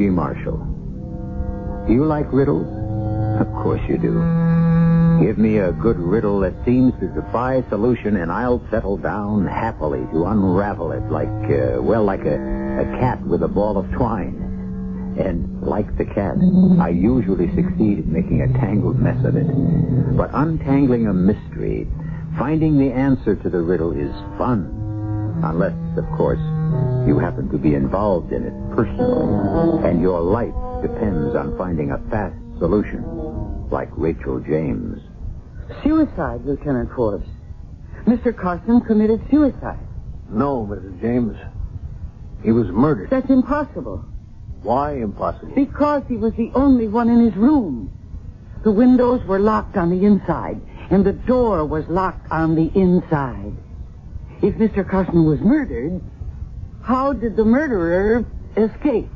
G. Marshall. Do you like riddles? Of course you do. Give me a good riddle that seems to defy solution, and I'll settle down happily to unravel it like a cat with a ball of twine. And like the cat, I usually succeed in making a tangled mess of it. But untangling a mystery, finding the answer to the riddle is fun. Unless, of course, you happen to be involved in it personally, and your life depends on finding a fast solution, like Rachel James. Suicide, Lieutenant Forbes. Mr. Carson committed suicide. No, Mrs. James. He was murdered. That's impossible. Why impossible? Because he was the only one in his room. The windows were locked on the inside, and the door was locked on the inside. If Mr. Carson was murdered, how did the murderer escape?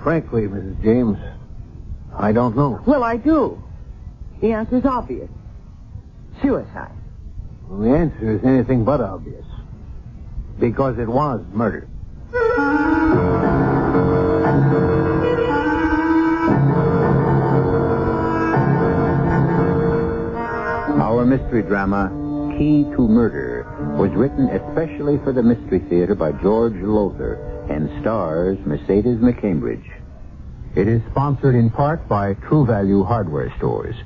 Frankly, Mrs. James, I don't know. Well, I do. The answer's obvious. Suicide. Well, the answer is anything but obvious. Because it was murder. Our mystery drama, Key to Murder, was written especially for the Mystery Theater by George Lothar and stars Mercedes McCambridge. It is sponsored in part by True Value Hardware Stores.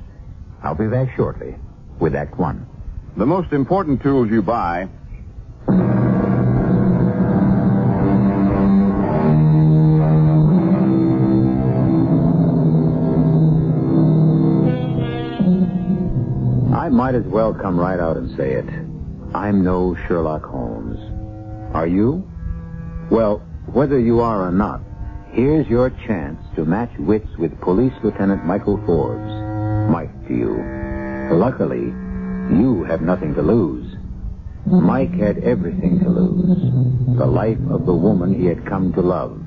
I'll be back shortly with Act One. The most important tools you buy... I might as well come right out and say it. I'm no Sherlock Holmes. Are you? Well, whether you are or not, here's your chance to match wits with Police Lieutenant Michael Forbes. Mike to you. Luckily, you have nothing to lose. Mike had everything to lose. The life of the woman he had come to love.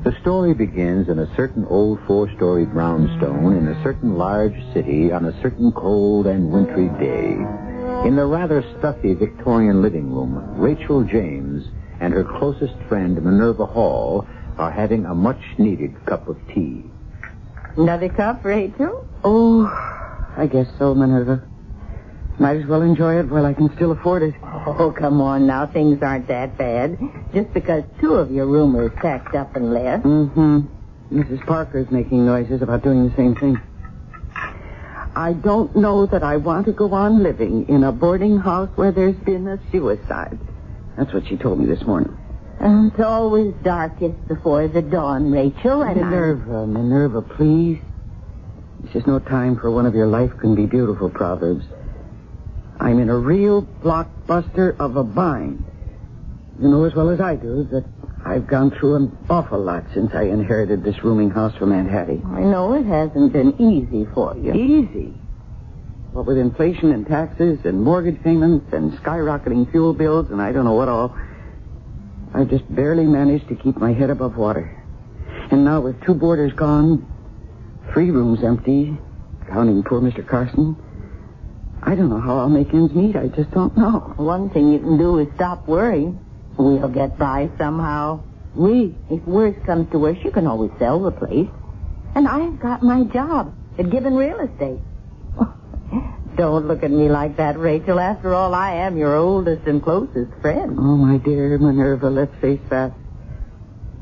The story begins in a certain old 4-story brownstone in a certain large city on a certain cold and wintry day. In the rather stuffy Victorian living room, Rachel James and her closest friend, Minerva Hall, are having a much-needed cup of tea. Another cup, Rachel? Oh, I guess so, Minerva. Might as well enjoy it while I can still afford it. Oh, come on now. Things aren't that bad. Just because 2 of your roomers packed up and left. Mm-hmm. Mrs. Parker's making noises about doing the same thing. I don't know that I want to go on living in a boarding house where there's been a suicide. That's what she told me this morning. It's always darkest before the dawn, Rachel, and Minerva, please. This is no time for one of your life can be beautiful proverbs. I'm in a real blockbuster of a bind. You know as well as I do that I've gone through an awful lot since I inherited this rooming house from Aunt Hattie. I know it hasn't been easy for you. Easy? What with inflation and taxes and mortgage payments and skyrocketing fuel bills and I don't know what all, I just barely managed to keep my head above water. And now with 2 boarders gone, 3 rooms empty, counting poor Mr. Carson, I don't know how I'll make ends meet. I just don't know. One thing you can do is stop worrying. We'll get by somehow. If worse comes to worse, you can always sell the place. And I've got my job at Gibbon Real Estate. Don't look at me like that, Rachel. After all, I am your oldest and closest friend. Oh, my dear Minerva, let's face that.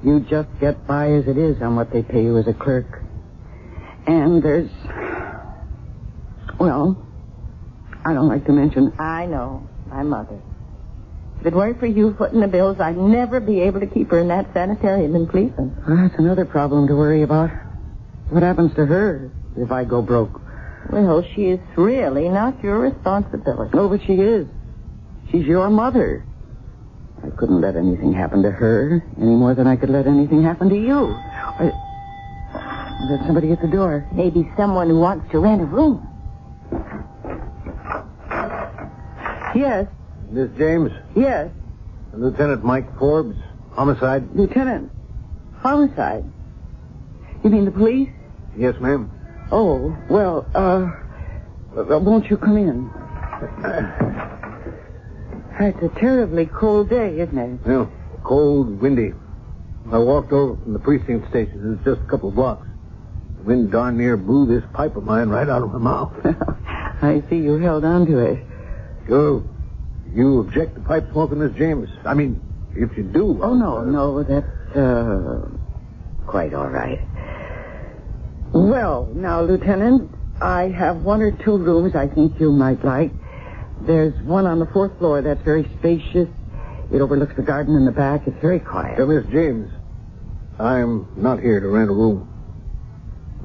You just get by as it is on what they pay you as a clerk. And there's... Well... I don't like to mention... I know. My mother. If it weren't for you footing the bills, I'd never be able to keep her in that sanitarium in Cleveland. Well, that's another problem to worry about. What happens to her if I go broke? Well, she is really not your responsibility. Oh, but she is. She's your mother. I couldn't let anything happen to her any more than I could let anything happen to you. There's somebody at the door. Maybe someone who wants to rent a room. Yes. Miss James? Yes. Lieutenant Mike Forbes. Homicide? Lieutenant. Homicide? You mean the police? Yes, ma'am. Oh, well, won't you come in? It's a terribly cold day, isn't it? Well, cold, windy. I walked over from the precinct station. It's just a couple of blocks. The wind darn near blew this pipe of mine right out of my mouth. I see you held on to it. You object to pipe smoking, Miss James? I mean, if you do... Oh, no, that's, quite all right. Well, now, Lieutenant, I have one or two rooms I think you might like. There's one on the 4th floor that's very spacious. It overlooks the garden in the back. It's very quiet. Miss James, I'm not here to rent a room.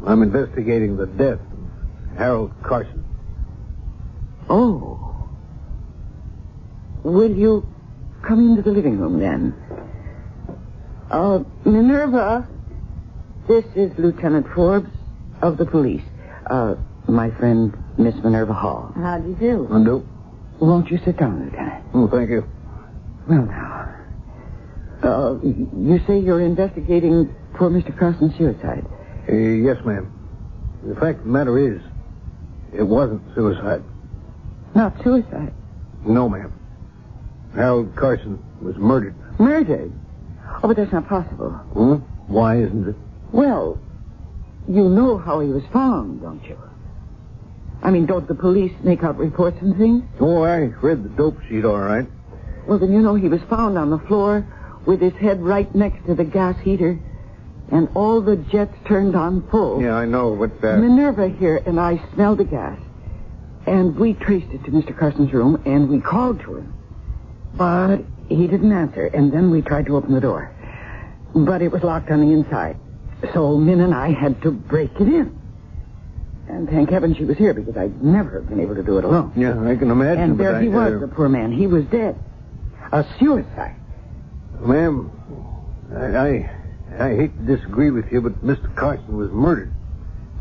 I'm investigating the death of Harold Carson. Oh. Will you come into the living room, then? Minerva, this is Lieutenant Forbes of the police. My friend, Miss Minerva Hall. How do you do? Undo. Won't you sit down, Lieutenant? Oh, thank you. Well, now, you say you're investigating poor Mr. Carson's suicide? Yes, ma'am. The fact of the matter is, it wasn't suicide. Not suicide? No, ma'am. Harold Carson was murdered. Murdered? Oh, but that's not possible. Why isn't it? Well, you know how he was found, don't you? I mean, don't the police make out reports and things? Oh, I read the dope sheet all right. Well, then you know he was found on the floor with his head right next to the gas heater and all the jets turned on full. Yeah, I know, but... Minerva here and I smelled the gas, and we traced it to Mr. Carson's room, and we called to him. But he didn't answer, and then we tried to open the door. But it was locked on the inside. So Min and I had to break it in. And thank heaven she was here, because I'd never have been able to do it alone. Yeah, I can imagine. And there he was, the poor man. He was dead. A suicide. Ma'am, I hate to disagree with you, but Mr. Carson was murdered.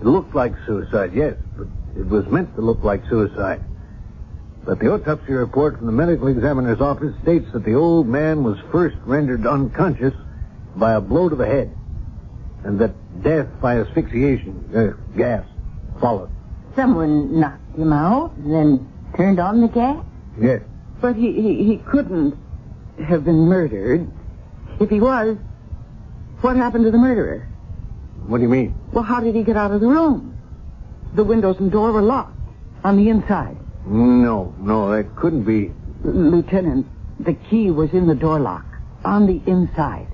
It looked like suicide, yes, but it was meant to look like suicide. But the autopsy report from the medical examiner's office states that the old man was first rendered unconscious by a blow to the head, and that death by asphyxiation, gas, followed. Someone knocked him out, then turned on the gas? Yes. But he couldn't have been murdered. If he was, what happened to the murderer? What do you mean? Well, how did he get out of the room? The windows and door were locked on the inside. No, that couldn't be. Lieutenant, the key was in the door lock on the inside.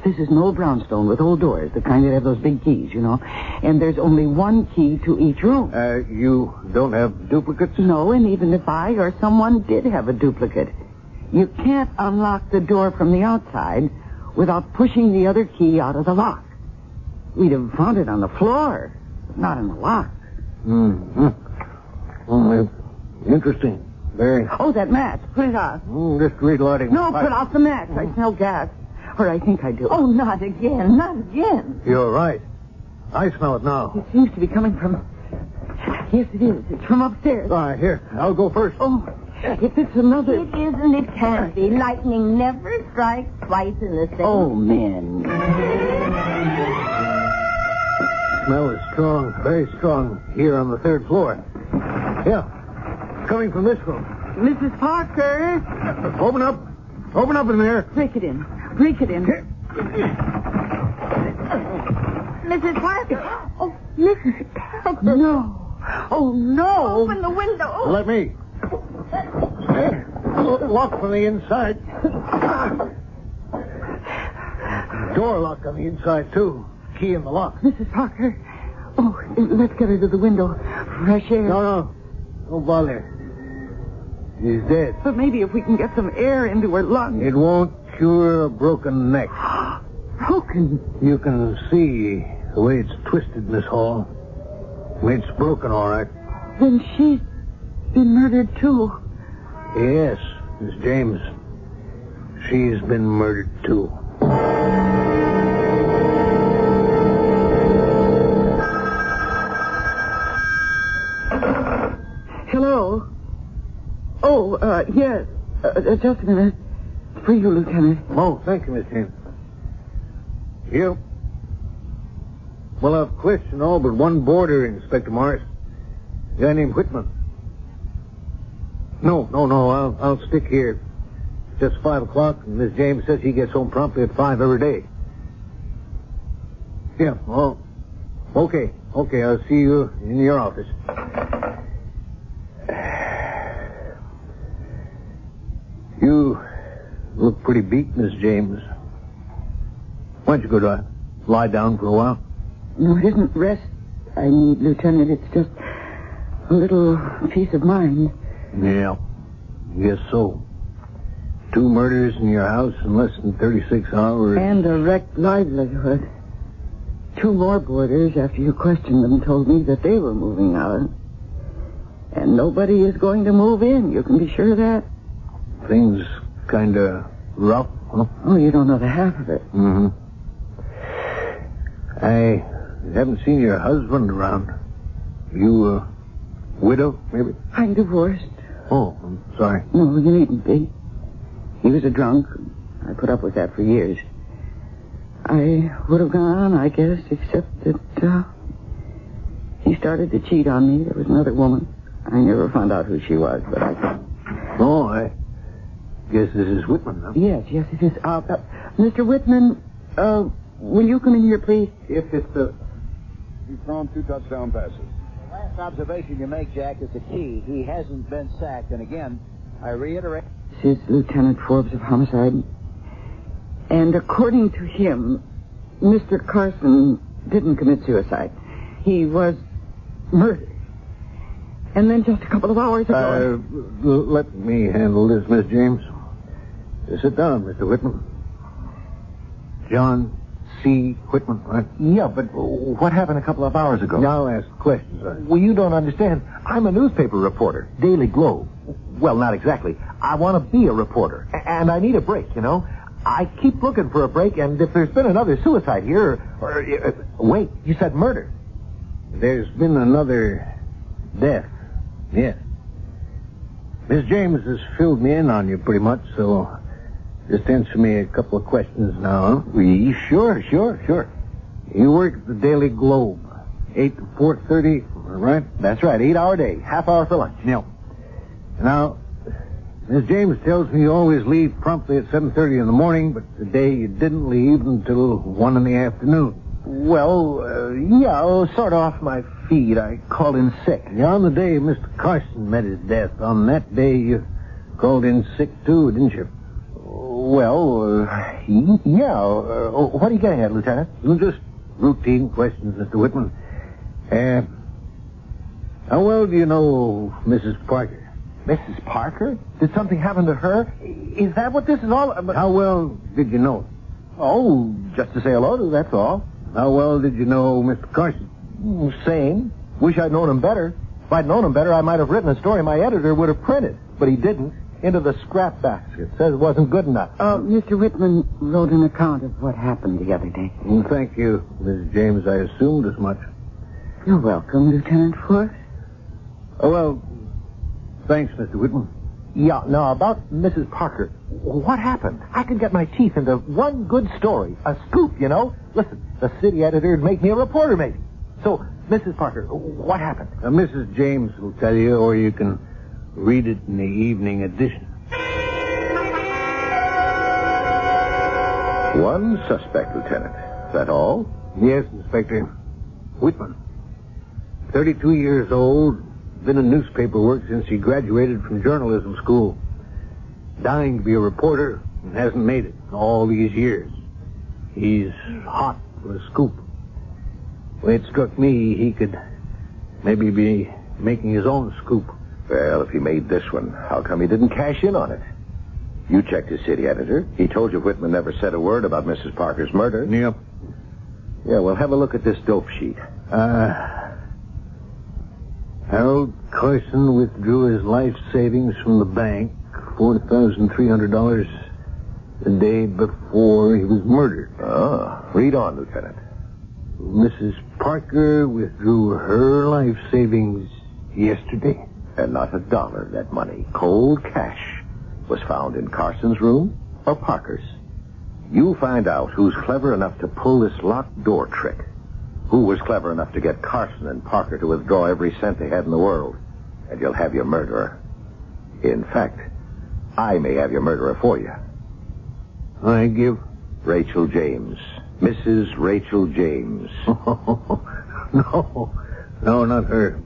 This is an old brownstone with old doors, the kind that have those big keys, you know. And there's only one key to each room. You don't have duplicates? No, and even if I or someone did have a duplicate, you can't unlock the door from the outside without pushing the other key out of the lock. We'd have found it on the floor, not in the lock. Mm-hmm. Well, interesting. Very. Oh, that match. Put it out. Just relighting. No, put out the match. I smell gas. Or I think I do. Oh, not again. Not again. You're right. I smell it now. It seems to be coming from... Yes, it is. It's from upstairs. All right, here. I'll go first. Oh, if it's another... It isn't. It can't be. Lightning never strikes twice in the same... Oh, men. The smell is strong, very strong, here on the 3rd floor. Yeah, coming from this room. Mrs. Parker. Open up. Open up in there. Break it in. Break it in. Mrs. Parker. Oh, Mrs. Parker. No. Oh, no. Open the window. Let me. Locked from the inside. Door locked on the inside, too. Key in the lock. Mrs. Parker. Oh, let's get her to the window. Fresh air. No. Don't bother. She's dead. But maybe if we can get some air into her lungs. It won't cure a broken neck. Broken? You can see the way it's twisted, Miss Hall. It's broken, all right. Then she's been murdered, too. Yes, Miss James. She's been murdered, too. Hello? Oh, yes. Just a minute. It's for you, Lieutenant. Oh, thank you, Miss James. You? Well, I've questioned all but one boarder, Inspector Morris. A guy named Whitman. No. I'll stick here. It's just 5 o'clock, and Miss James says he gets home promptly at 5 every day. Yeah, well, okay. Okay, I'll see you in your office. You look pretty beat, Miss James. Why don't you go to lie down for a while? No, it isn't rest I need, Lieutenant. It's just a little peace of mind. Yeah, guess so. 2 murders in your house in less than 36 hours. And a wrecked livelihood. 2 more boarders, after you questioned them, told me that they were moving out. And nobody is going to move in. You can be sure of that. Things kind of rough, huh? Oh, you don't know the half of it. Mm-hmm. I haven't seen your husband around. You a widow, maybe? I'm divorced. Oh, I'm sorry. No, you needn't be. He was a drunk. I put up with that for years. I would have gone on, I guess, except that he started to cheat on me. There was another woman. I never found out who she was, but I... Oh, I guess this is Whitman, huh? Yes, it is. Mr. Whitman, will you come in here, please? If it's He's thrown 2 touchdown passes. The last observation you make, Jack, is the key. He hasn't been sacked. And again, I reiterate... This is Lieutenant Forbes of Homicide. And according to him, Mr. Carson didn't commit suicide. He was murdered. And then just a couple of hours ago... let me handle this, Miss James. Sit down, Mr. Whitman. John C. Whitman, right? Yeah, but what happened a couple of hours ago? Now ask questions. Well, you don't understand. I'm a newspaper reporter, Daily Globe. Well, not exactly. I want to be a reporter, and I need a break, you know. I keep looking for a break, and if there's been another suicide here, wait, you said murder. There's been another death, yes. Miss James has filled me in on you pretty much, so just answer me a couple of questions now, huh? Sure. You work at the Daily Globe, 8 to 4:30, right? That's right, 8-hour day, half hour for lunch. Yeah. Now, Miss James tells me you always leave promptly at 7:30 in the morning, but today you didn't leave until 1 in the afternoon. Well, sort of off my feet. I called in sick. Yeah, on the day Mr. Carson met his death, on that day you called in sick too, didn't you? Well, yeah. What are you getting at, Lieutenant? Just routine questions, Mr. Whitman. How well do you know Mrs. Parker? Mrs. Parker? Did something happen to her? Is that what this is all about? How well did you know her? Oh, just to say hello to, that's all. How well did you know Mr. Carson? Same. Wish I'd known him better. If I'd known him better, I might have written a story my editor would have printed. But he didn't. Into the scrap basket. Says it wasn't good enough. Mr. Whitman wrote an account of what happened the other day. Thank you, Miss James. I assumed as much. You're welcome, Lieutenant Forbes. Oh, well, thanks, Mr. Whitman. Yeah, now, about Mrs. Parker. What happened? I could get my teeth into one good story. A scoop, you know? Listen, the city editor would make me a reporter, maybe. So, Mrs. Parker, what happened? Mrs. James will tell you, or you can read it in the evening edition. One suspect, Lieutenant. Is that all? Yes, Inspector. Whitman. 32 years old. Been in newspaper work since he graduated from journalism school. Dying to be a reporter and hasn't made it all these years. He's hot for a scoop. Well, it struck me he could maybe be making his own scoop. Well, if he made this one, how come he didn't cash in on it? You checked his city editor. He told you Whitman never said a word about Mrs. Parker's murder. Yep. Yeah, well, have a look at this dope sheet. Harold Carson withdrew his life savings from the bank, $4,300, the day before he was murdered. Read on, Lieutenant. Mrs. Parker withdrew her life savings yesterday. And not $1. That money, cold cash, was found in Carson's room or Parker's. You find out who's clever enough to pull this locked door trick. Who was clever enough to get Carson and Parker to withdraw every cent they had in the world. And you'll have your murderer. In fact, I may have your murderer for you. I give Rachel James, Mrs. Rachel James. No, not her.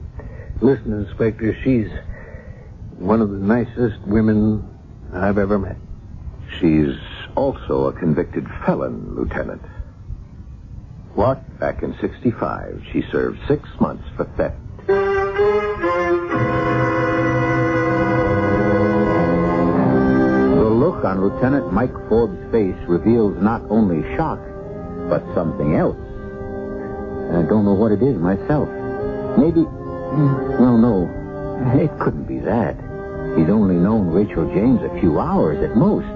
Listen, Inspector, she's one of the nicest women I've ever met. She's also a convicted felon, Lieutenant. What? Back in 1965, she served 6 months for theft. The look on Lieutenant Mike Forbes' face reveals not only shock, but something else. And I don't know what it is myself. Maybe... Well, no. It couldn't be that. He's only known Rachel James a few hours at most.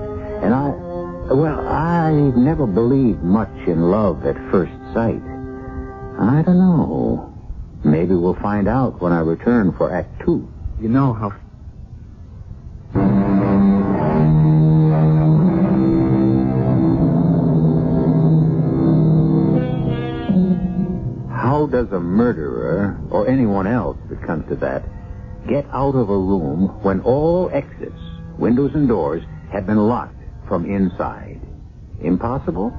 And I've never believed much in love at first sight. I don't know. Maybe we'll find out when I return for Act 2. You know how... How does a murderer, or anyone else that comes to that, get out of a room when all exits, windows and doors, have been locked from inside? Impossible?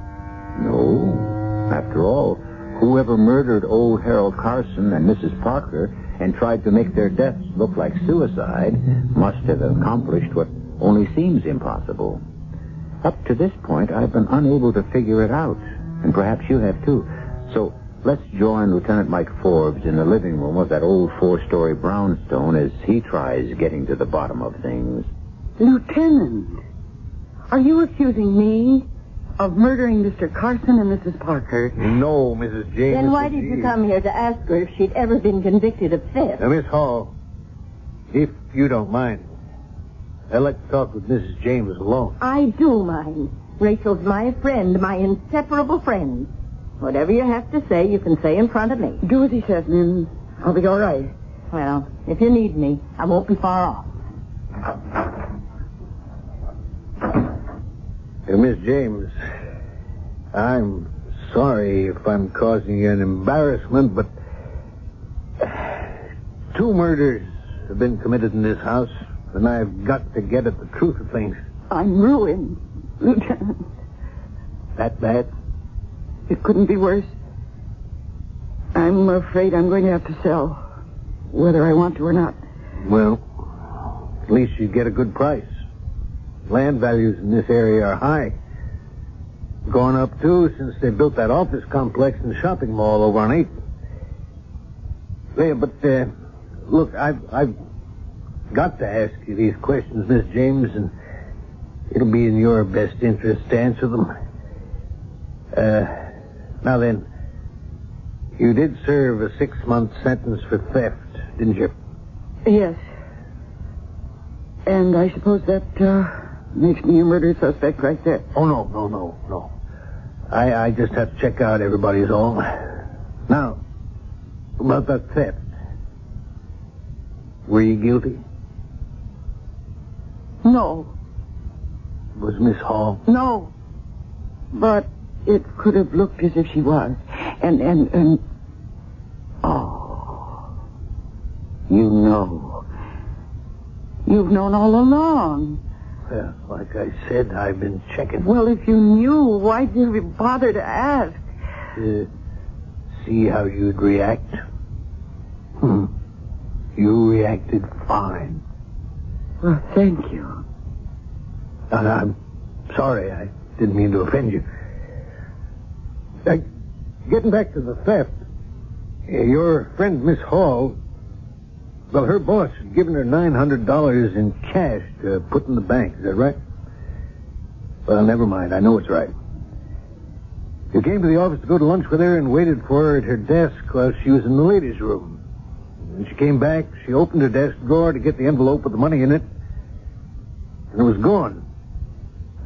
No. After all, whoever murdered old Harold Carson and Mrs. Parker and tried to make their deaths look like suicide must have accomplished what only seems impossible. Up to this point, I've been unable to figure it out, and perhaps you have too. So let's join Lieutenant Mike Forbes in the living room of that old 4-story brownstone as he tries getting to the bottom of things. Lieutenant, are you accusing me of murdering Mr. Carson and Mrs. Parker? No, Mrs. James. Then why did you come here to ask her if she'd ever been convicted of theft? Now, Miss Hall, if you don't mind, I'd like to talk with Mrs. James alone. I do mind. Rachel's my friend, my inseparable friend. Whatever you have to say, you can say in front of me. Do as he says, Min. I'll be all right. Well, if you need me, I won't be far off. Miss James, I'm sorry if I'm causing you an embarrassment, but 2 murders have been committed in this house, and I've got to get at the truth of things. I'm ruined, Lieutenant. That bad? It couldn't be worse. I'm afraid I'm going to have to sell, whether I want to or not. Well, at least you get a good price. Land values in this area are high. Gone up, too, since they built that office complex and shopping mall over on 8th. Yeah, but, look, I've got to ask you these questions, Miss James, and it'll be in your best interest to answer them. Now then, you did serve a 6-month sentence for theft, didn't you? Yes. And I suppose that, makes me a murder suspect right there. Oh, no. I just have to check out everybody's all. Now, about that theft. Were you guilty? No. Was Miss Hall? No. But it could have looked as if she was. And... Oh. You know. You've known all along. Well, like I said, I've been checking. Well, if you knew, why'd you bother to ask? See how you'd react. You reacted fine. Well, thank you. I'm sorry. I didn't mean to offend you. Getting back to the theft, your friend Miss Hall, well, her boss had given her $900 in cash to put in the bank. Is that right? Well, never mind. I know it's right. You came to the office to go to lunch with her and waited for her at her desk while she was in the ladies' room. When she came back, she opened her desk drawer to get the envelope with the money in it, and it was gone.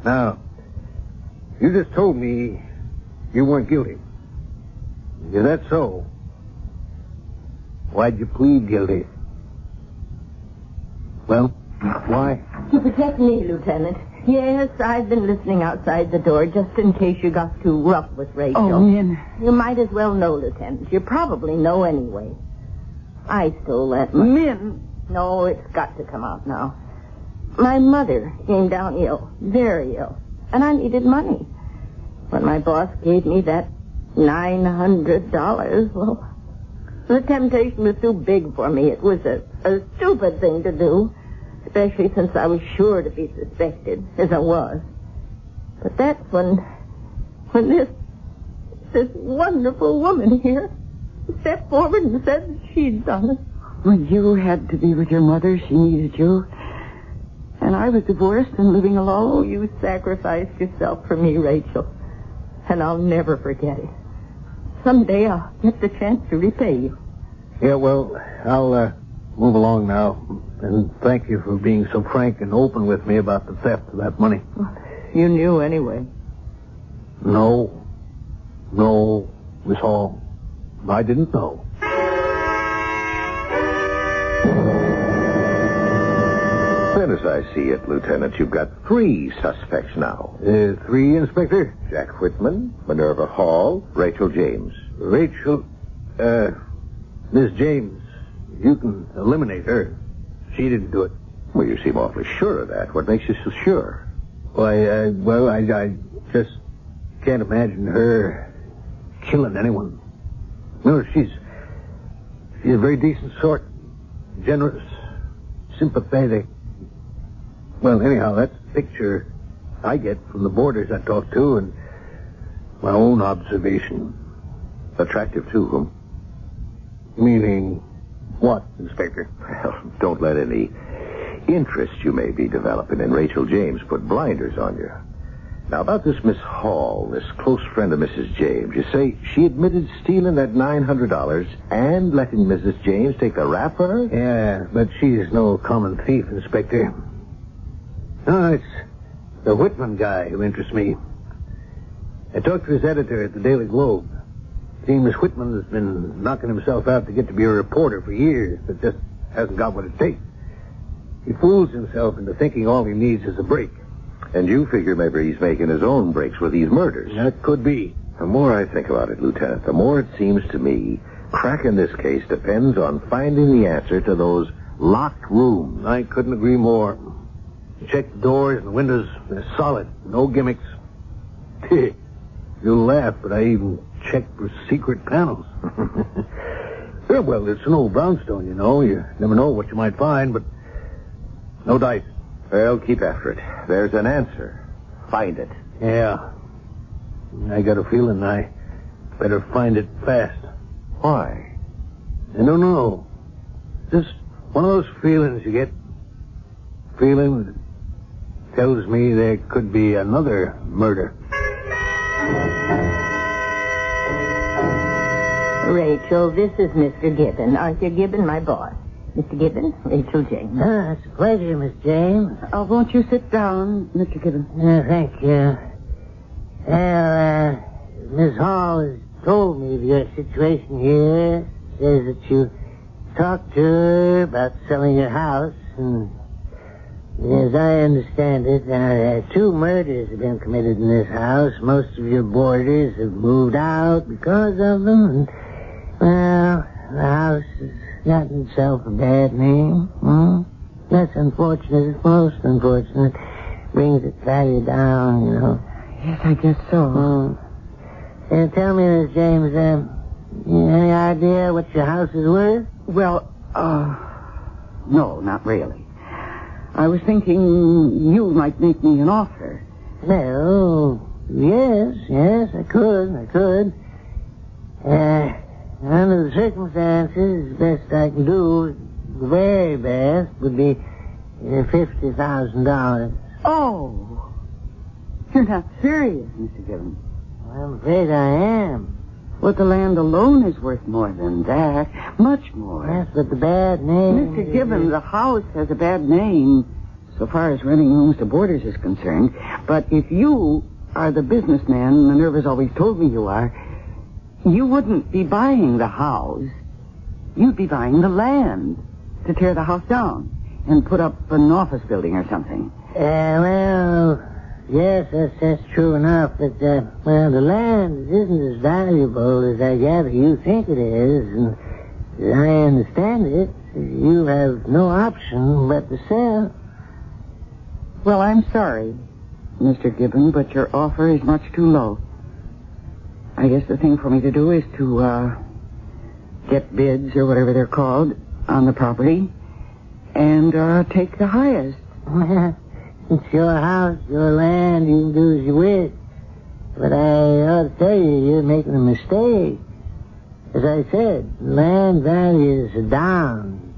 Now, you just told me you weren't guilty. Is that so? Why'd you plead guilty? Well, why? To protect me, Lieutenant. Yes, I've been listening outside the door just in case you got too rough with Rachel. Oh, Min. You might as well know, Lieutenant. You probably know anyway. I stole that money. Min! No, it's got to come out now. My mother came down ill, very ill, and I needed money. When my boss gave me that $900, well, the temptation was too big for me. It was a stupid thing to do, especially since I was sure to be suspected, as I was. But that's when this wonderful woman here stepped forward and said that she'd done it. When you had to be with your mother, she needed you. And I was divorced and living alone. Oh, you sacrificed yourself for me, Rachel. And I'll never forget it. Someday I'll get the chance to repay you. Yeah, well, I'll move along now. And thank you for being so frank and open with me about the theft of that money. You knew anyway. No, Miss Hall. I didn't know. Then as I see it, Lieutenant, you've got 3 suspects now. 3, Inspector? Jack Whitman, Minerva Hall, Rachel James. Rachel, Miss James, you can eliminate her. She didn't do it. Well, you seem awfully sure of that. What makes you so sure? Well, I just can't imagine her killing anyone. No, she's a very decent sort. Generous, sympathetic. Well, anyhow, that's the picture I get from the boarders I talk to and my own observation. Attractive to whom? Meaning what, Inspector? Well, don't let any interest you may be developing in Rachel James put blinders on you. Now, about this Miss Hall, this close friend of Mrs. James, you say she admitted stealing that $900 and letting Mrs. James take the rap for her? Yeah, but she's no common thief, Inspector. No, it's the Whitman guy who interests me. I talked to his editor at the Daily Globe. Seems Whitman has been knocking himself out to get to be a reporter for years, but just hasn't got what it takes. He fools himself into thinking all he needs is a break. And you figure maybe he's making his own breaks with these murders. That could be. The more I think about it, Lieutenant, the more it seems to me cracking this case depends on finding the answer to those locked rooms. I couldn't agree more. Check the doors and the windows. They're solid. No gimmicks. You'll laugh, but I even checked for secret panels. Yeah, well, it's an old brownstone, you know. You never know what you might find, but no dice. Well, keep after it. There's an answer. Find it. Yeah. I got a feeling I better find it fast. Why? I don't know. Just one of those feelings you get. Feeling that tells me there could be another murder. Rachel, this is Mr. Gibbon. Arthur Gibbon, my boss. Mr. Gibbon, Rachel James. It's a pleasure, Miss James. Oh, won't you sit down, Mr. Gibbon? Thank you. Well, Miss Hall has told me of your situation here. Says that you talked to her about selling your house, and as I understand it, 2 murders have been committed in this house. Most of your boarders have moved out because of them, and, well, the house has gotten itself a bad name. That's unfortunate. It's most unfortunate. Brings its value down, you know. Yes, I guess so. Tell me, Miss James, any idea what your house is worth? Well, no, not really. I was thinking you might make me an offer. Well, yes, I could. Under the circumstances, the best I can do, the very best, would be $50,000. Oh, you're not serious, Mr. Gibbon. I'm afraid I am. Well, the land alone is worth more than that. Much more. Yes, but the bad name... Mr. Gibbon, the house has a bad name so far as renting rooms to boarders is concerned. But if you are the businessman Minerva's always told me you are, you wouldn't be buying the house. You'd be buying the land to tear the house down and put up an office building or something. Well, yes, that's true enough. But, the land isn't as valuable as I gather you think it is. And as I understand it, you have no option but to sell. Well, I'm sorry, Mr. Gibbon, but your offer is much too low. I guess the thing for me to do is to get bids, or whatever they're called, on the property and take the highest. It's your house, your land, you can do as you wish. But I ought to tell you, you're making a mistake. As I said, land values are down.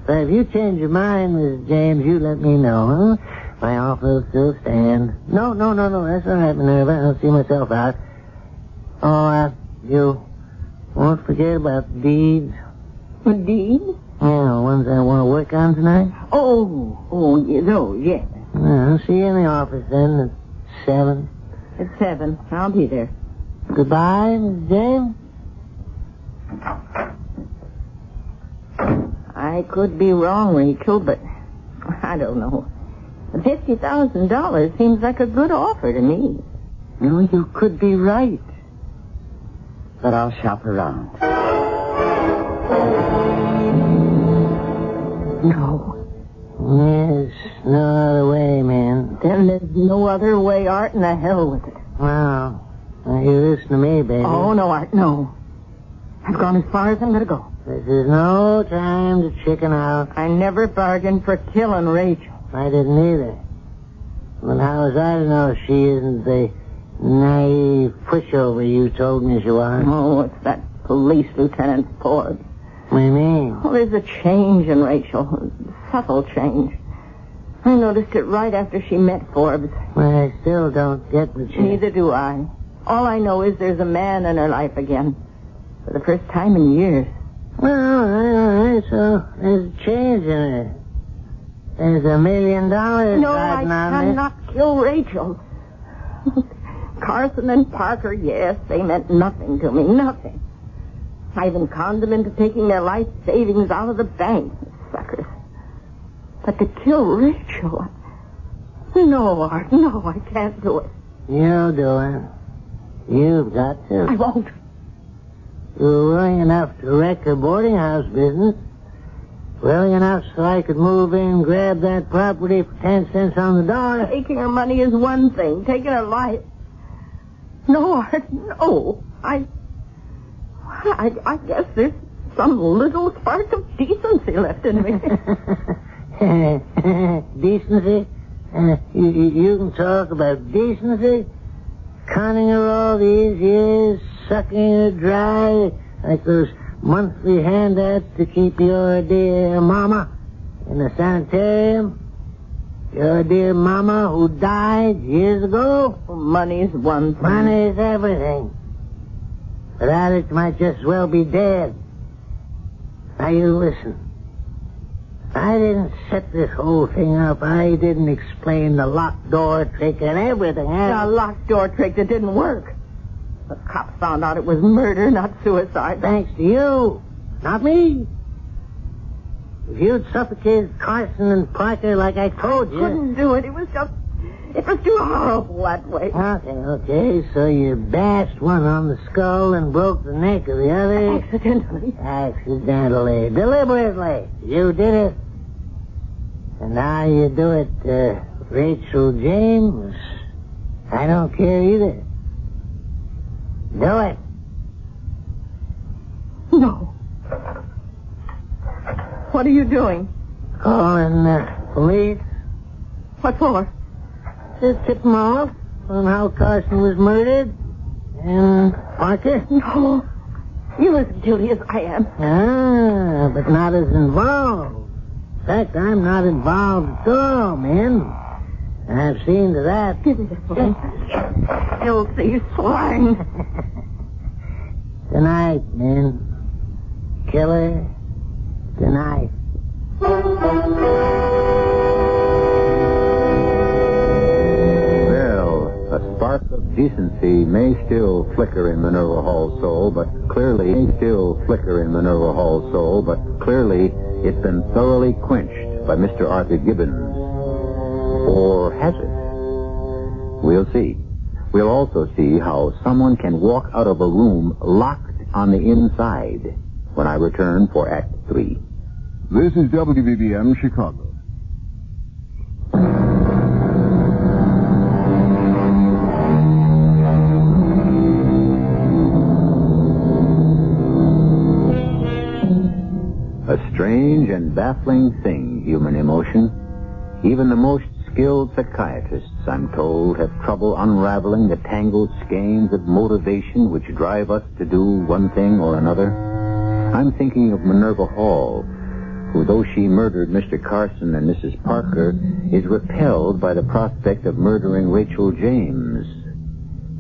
But if you change your mind, Mrs. James, you let me know, huh? My offer will still stand. No, that's all right, Minerva. I'll see myself out. Oh, you won't forget about the deeds. The deeds? Yeah, the ones I want to work on tonight. Yeah. I'll see you in the office then at 7. At 7. I'll be there. Goodbye, Mrs. James. I could be wrong, Rachel, but I don't know. $50,000 seems like a good offer to me. No, you could be right. But I'll shop around. No. There's no other way, man. Then there's no other way, Art, and the hell with it. Well, now you listen to me, baby. Oh, no, Art, no. I've gone as far as I'm going to go. This is no time to chicken out. I never bargained for killing Rachel. I didn't either. But how was I to know she isn't the naive pushover you told me she was? Oh, it's that police lieutenant Forbes. What do you mean? Well, there's a change in Rachel. A subtle change. I noticed it right after she met Forbes. Well, I still don't get the change. Neither do I. All I know is there's a man in her life again. For the first time in years. Well, all right, so there's a change in her. There's $1 million No, I riding on cannot kill Rachel. Carson and Parker, yes, they meant nothing to me, nothing. I even conned them into taking their life savings out of the bank, suckers. But to kill Rachel, no, Art, no, I can't do it. You'll do it. You've got to. I won't. You were willing enough to wreck her boarding house business. Willing enough so I could move in, grab that property for 10 cents on the dollar. Taking her money is one thing. Taking her life. No, Art, no. I guess there's some little spark of decency left in me. Decency? You can talk about decency? Conning her all these years, sucking her dry like those monthly handouts to keep your dear mama in the sanitarium. Your dear mama who died years ago. Money's one thing. Money's everything. Without it, might just as well be dead. Now you listen. I didn't set this whole thing up. I didn't explain the locked door trick and everything. The locked door trick that didn't work. The cops found out it was murder, not suicide. Thanks to you, not me. If you'd suffocated Carson and Parker like I told you... Couldn't do it. It was too horrible that way. Okay, so you bashed one on the skull and broke the neck of the other? Accidentally. Deliberately. You did it. And now you do it, Rachel James. I don't care either. Do it. No. What are you doing? Calling the police. What for? To tip them off on how Carson was murdered. And Parker. No. You're as guilty as I am. Ah, but not as involved. In fact, I'm not involved at all, man. I've seen to that. Give me that phone. Filthy swine. Tonight, men. Killer. Tonight. Well, a spark of decency may still flicker in Minerva Hall's soul, but clearly it's been thoroughly quenched by Mr. Arthur Gibbons. Or has it? We'll see. We'll also see how someone can walk out of a room locked on the inside when I return for Act 3. This is WBBM Chicago. strange and baffling thing, human emotion. Even the most skilled psychiatrists, I'm told, have trouble unraveling the tangled skeins of motivation which drive us to do one thing or another. I'm thinking of Minerva Hall, who, though she murdered Mr. Carson and Mrs. Parker, is repelled by the prospect of murdering Rachel James.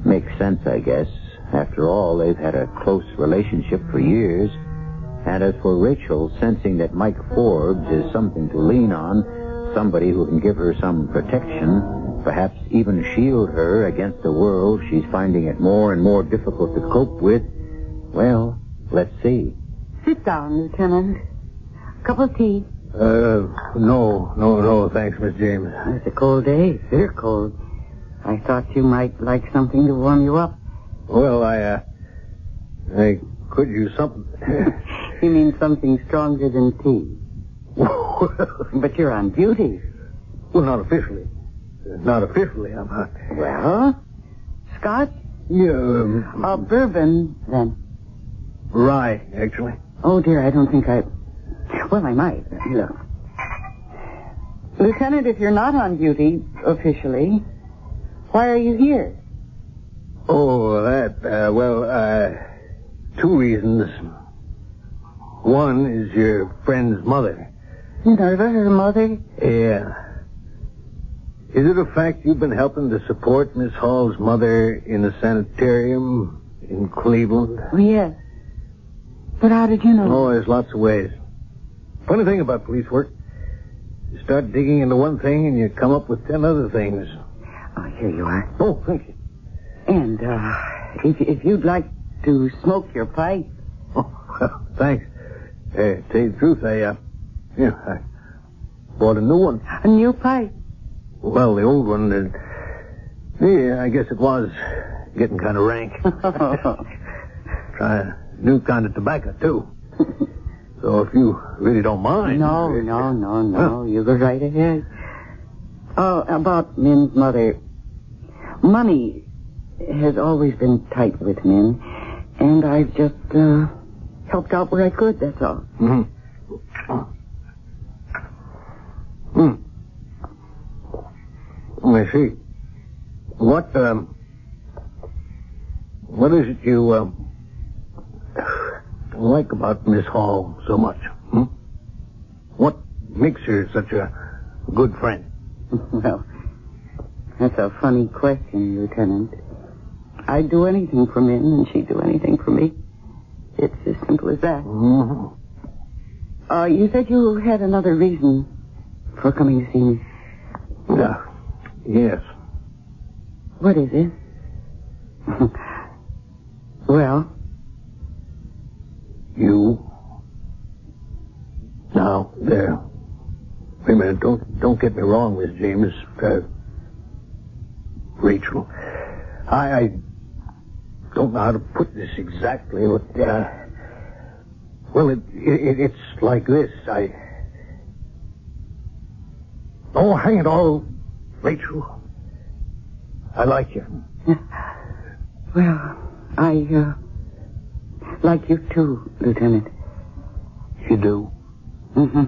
Makes sense, I guess. After all, they've had a close relationship for years. And as for Rachel, sensing that Mike Forbes is something to lean on, somebody who can give her some protection, perhaps even shield her against a world she's finding it more and more difficult to cope with, well, let's see. Sit down, Lieutenant. Cup of tea? No, thanks, Miss James. It's a cold day. Bitter cold. I thought you might like something to warm you up. Well, I could use something. You mean something stronger than tea? But you're on duty. Well, not officially. Not officially, I'm not. Well, Scotch? Yeah. Bourbon, then. Rye, actually. Oh, dear, I don't think I... Well, I might. Look. Lieutenant, if you're not on duty, officially, why are you here? Oh, that, two reasons. One is your friend's mother. Minerva, her mother? Yeah. Is it a fact you've been helping to support Miss Hall's mother in the sanitarium in Cleveland? Oh, yes. But how did you know? Oh, there's lots of ways. Funny thing about police work. You start digging into one thing and you come up with 10 other things. Oh, here you are. Oh, thank you. And, if you'd like to smoke your pipe. Oh, well, thanks. Hey, tell you the truth, I bought a new one. A new pipe? Well, the old one, I guess it was getting kind of rank. Try a new kind of tobacco, too. So if you really don't mind... No. You go right ahead. Oh, about Min's mother. Money has always been tight with Min, and I've just helped out where I could, that's all. I see. What is it you like about Miss Hall so much? What makes her such a good friend? Well, that's a funny question, Lieutenant. I'd do anything for Min, and she'd do anything for me. It's as simple as that. You said you had another reason for coming to see me. Yes. What is it? Well? You. Now, there. Wait a minute, don't get me wrong, Miss James. Rachel. I don't know how to put this exactly, but, well, it's like this. Oh, hang it all, Rachel. I like you. Well, I like you too, Lieutenant. You do? Mm-hmm.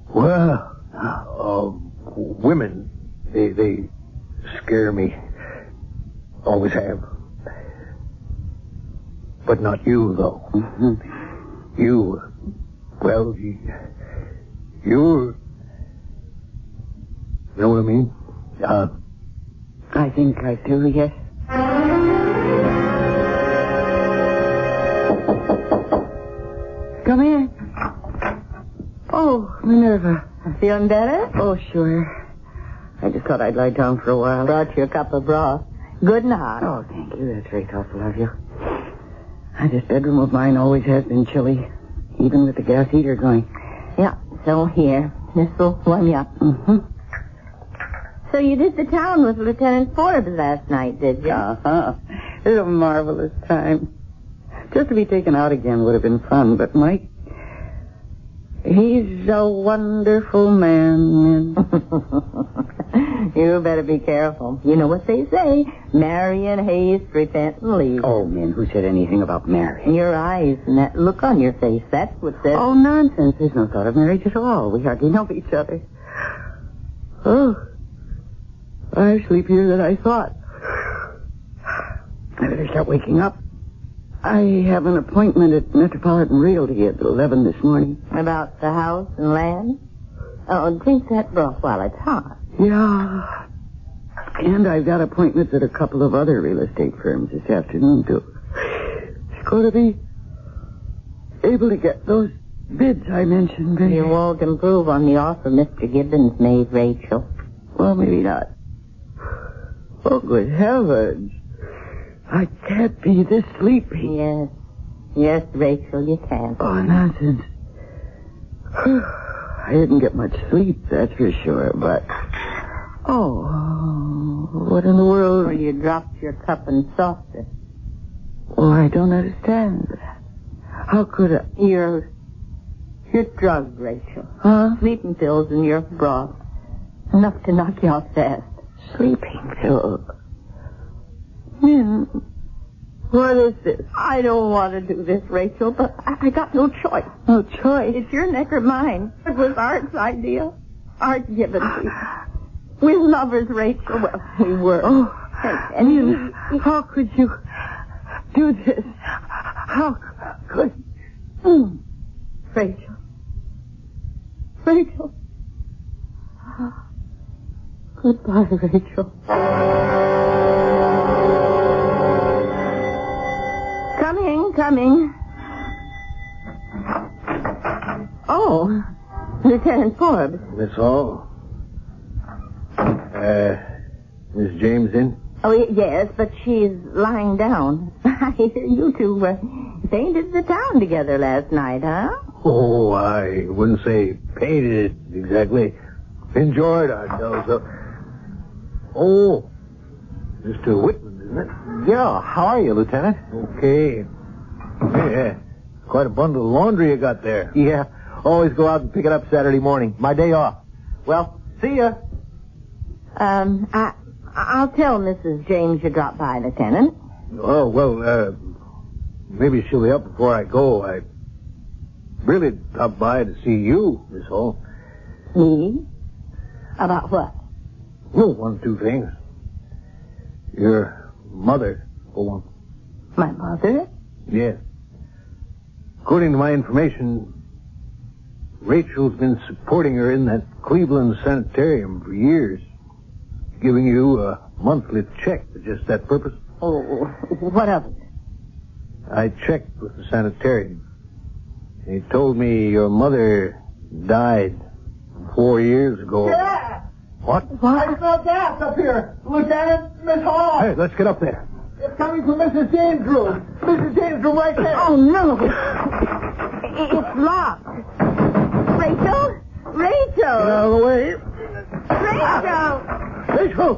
Well, women, they scare me. Always have. But not you, though. Mm-hmm. You, well, you're... You know what I mean? I think I do, yes. Come in. Oh, Minerva. Feeling better? Oh, sure. I just thought I'd lie down for a while. Brought you a cup of broth. Good and hot. Oh, thank you. That's very thoughtful of you. This bedroom of mine always has been chilly, even with the gas heater going. Yeah, so here. This will warm you up. Mm-hmm. So you did the town with Lieutenant Forbes last night, did you? Uh-huh. It was a marvelous time. Just to be taken out again would have been fun, but Mike, he's a wonderful man. You better be careful. You know what they say. Marry in haste, repent and leave. Oh, Min, who said anything about marriage? Your eyes and that look on your face, that's what says... Oh, nonsense. There's no thought of marriage at all. We hardly know each other. Oh, I sleep here than I thought. I better start waking up. I have an appointment at Metropolitan Realty at 11 this morning. About the house and land? Oh, drink that broth while it's hot. Yeah. And I've got appointments at a couple of other real estate firms this afternoon, too. It's going to be able to get those bids I mentioned, baby. You won't improve on the offer Mr. Gibbons made, Rachel. Well, maybe not. Oh, good heavens. I can't be this sleepy. Yes. Yes, Rachel, you can. Oh, nonsense. I didn't get much sleep, that's for sure, but... Oh, what in the world? Well, you dropped your cup and saucer. Well, I don't understand. How could I... You're drugged, Rachel. Huh? Sleeping pills in your broth. Enough to knock you out fast. Sleeping pills? What is this? I don't want to do this, Rachel, but I got no choice. No choice? It's your neck or mine. It was Art's idea. Art Gibbons. We're lovers, Rachel. Well, we were. Oh, and how could you do this? How could... Rachel. Rachel. Goodbye, Rachel. Coming. Oh, Lieutenant Forbes. Miss Hall? Miss James in? Oh, yes, but she's lying down. I hear you two painted the town together last night, huh? Oh, I wouldn't say painted it exactly. Enjoyed ourselves. Oh, Mr. Whitman, isn't it? Yeah, how are you, Lieutenant? Okay. Yeah, quite a bundle of laundry you got there. Yeah, always go out and pick it up Saturday morning. My day off. Well, see ya. I'll tell Mrs. James you dropped by, Lieutenant. Oh, well, maybe she'll be up before I go. I really dropped by to see you, Miss Hall. Me? About what? Well, one or two things. Your mother, for one. My mother? Yes. According to my information, Rachel's been supporting her in that Cleveland sanitarium for years, giving you a monthly check for just that purpose. Oh, what of it? I checked with the sanitarium. He told me your mother died 4 years ago. Yeah! What? I smell gas up here. Lieutenant, Miss Hall. Hey, let's get up there. It's coming from Mrs. James' room. Mrs. James' room right there. Oh, no. It's locked. Rachel? Get out of the way. Rachel! Rachel!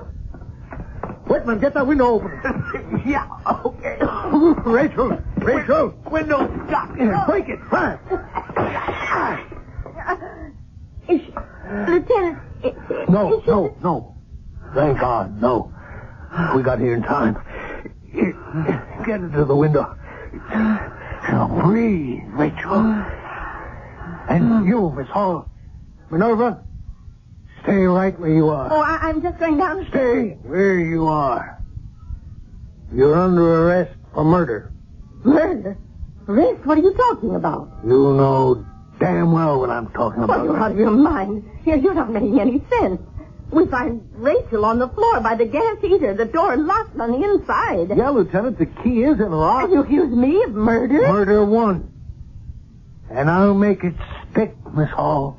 Whitman, get that window open. Yeah, okay. Rachel! Window shut. Break it, fast. Lieutenant... No. Thank God, no. We got here in time. Get into the window. Now breathe, Rachel. And you, Miss Hall. Minerva, stay right where you are. Oh, I'm just going down. Stay where you are. You're under arrest for murder. Murder? Arrest? What are you talking about? You know damn well what I'm talking about. Oh, you're out of your mind. You're not making any sense. We find Rachel on the floor by the gas heater, the door locked on the inside. Yeah, Lieutenant, the key is in the lock. And you accuse me of murder? Murder one. And I'll make it stick, Miss Hall.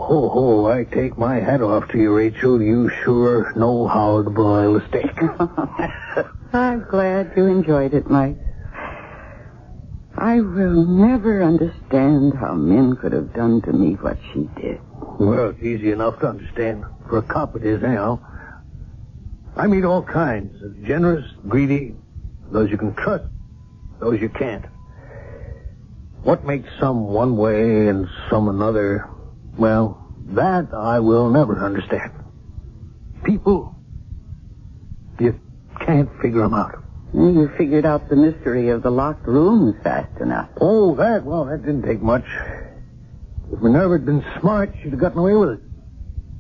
Oh, I take my hat off to you, Rachel. You sure know how to boil a steak. I'm glad you enjoyed it, Mike. I will never understand how Min could have done to me what she did. Well, it's easy enough to understand. For a cop it is, anyhow. I meet all kinds. Generous, greedy, those you can trust, those you can't. What makes some one way and some another, well, that I will never understand. People, you can't figure them out. You figured out the mystery of the locked rooms fast enough. Oh, that didn't take much. If Minerva had been smart, she'd have gotten away with it.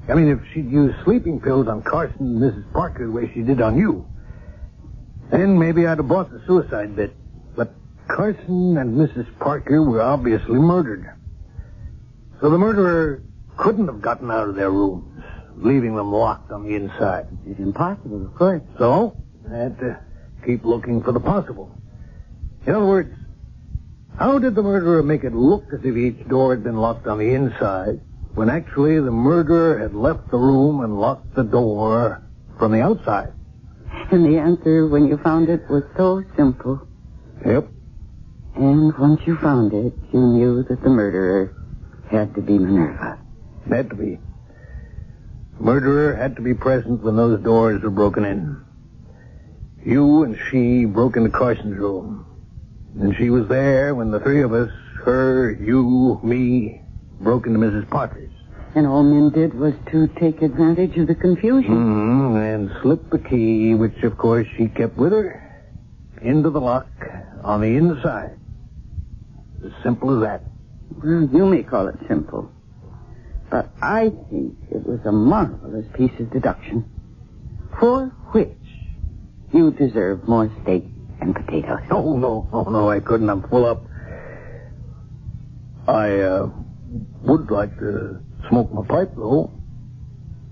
I mean, if she'd used sleeping pills on Carson and Mrs. Parker the way she did on you, then maybe I'd have bought the suicide bit. But Carson and Mrs. Parker were obviously murdered. So the murderer couldn't have gotten out of their rooms, leaving them locked on the inside. It's impossible, of course. So I had to keep looking for the possible. In other words, how did the murderer make it look as if each door had been locked on the inside, when actually the murderer had left the room and locked the door from the outside? And the answer, when you found it, was so simple. Yep. And once you found it, you knew that the murderer had to be Minerva. Had to be. The murderer had to be present when those doors were broken in. You and she broke into Carson's room. And she was there when the three of us, her, you, me, broke into Mrs. Parker's. And all Min did was to take advantage of the confusion. And slip the key, which, of course, she kept with her, into the lock on the inside. As simple as that. Well, you may call it simple. But I think it was a marvelous piece of deduction, for which you deserve more steak and potatoes. Oh, no, I couldn't. I'm full up. I would like to smoke my pipe, though.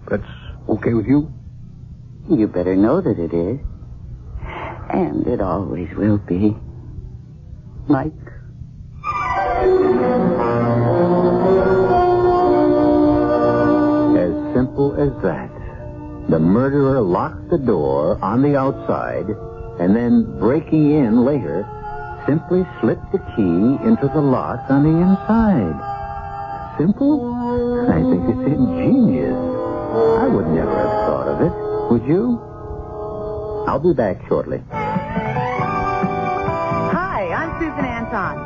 That's okay with you? You better know that it is. And it always will be. Mike? As simple as that. The murderer locked the door on the outside, and then, breaking in later, simply slipped the key into the lock on the inside. Simple? I think it's ingenious. I would never have thought of it. Would you? I'll be back shortly. Hi, I'm Susan Anton.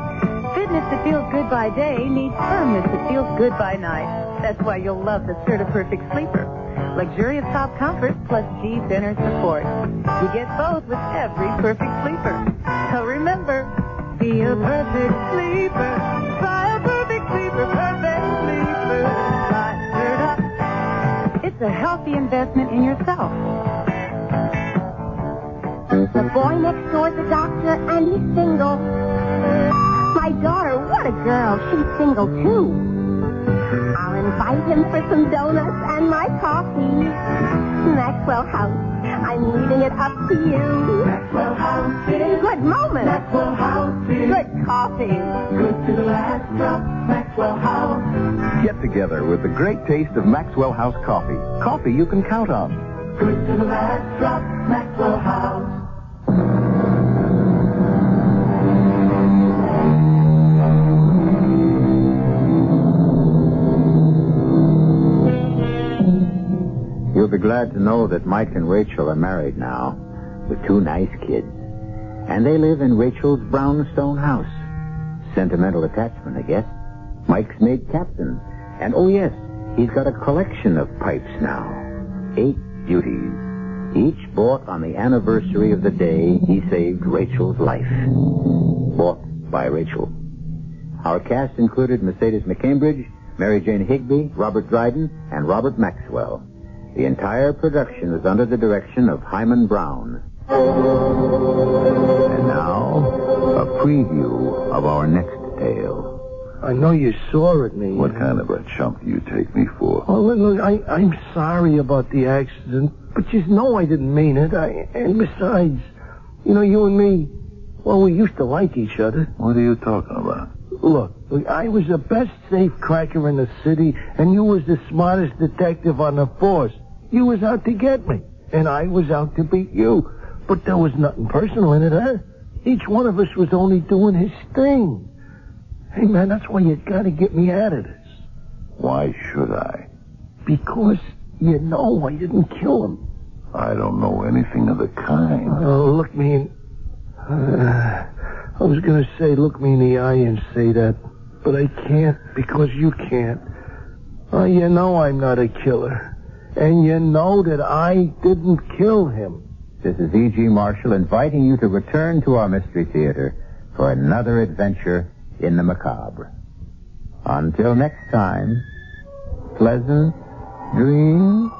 Fitness that feels good by day needs firmness that feels good by night. That's why you'll love the Certa-Perfect Sleeper. Luxurious top comfort plus deep inner support. You get both with every perfect sleeper. So remember, be a perfect sleeper. Try a perfect sleeper, perfect sleeper. Try Certa. It's a healthy investment in yourself. The boy next door's a doctor, and he's single. My daughter, what a girl. She's single, too. I'll invite him for some donuts and my coffee. Maxwell House, I'm leaving it up to you. Maxwell House, good moment. Maxwell House, good coffee. Good to the last drop. Maxwell House. Get together with the great taste of Maxwell House coffee. Coffee you can count on. Good to the last drop. Maxwell House. You'll be glad to know that Mike and Rachel are married now, with two nice kids. And they live in Rachel's brownstone house. Sentimental attachment, I guess. Mike's made captain. And, oh yes, he's got a collection of pipes now. 8 beauties. Each bought on the anniversary of the day he saved Rachel's life. Bought by Rachel. Our cast included Mercedes McCambridge, Mary Jane Higby, Robert Dryden, and Robert Maxwell. The entire production was under the direction of Himan Brown. And now, a preview of our next tale. I know you saw at me. What kind of a chump do you take me for? Oh, look, I'm sorry about the accident, but you know I didn't mean it. And besides, you and me, well, we used to like each other. What are you talking about? Look, I was the best safe cracker in the city, and you was the smartest detective on the force. You was out to get me, and I was out to beat you. But there was nothing personal in it, huh? Each one of us was only doing his thing. Hey, man, that's why you gotta get me out of this. Why should I? Because you know I didn't kill him. I don't know anything of the kind. Oh, look, man. was going to say, look me in the eye and say that, but I can't because you can't. You know I'm not a killer. And you know that I didn't kill him. This is E.G. Marshall inviting you to return to our Mystery Theater for another adventure in the macabre. Until next time, pleasant dreams.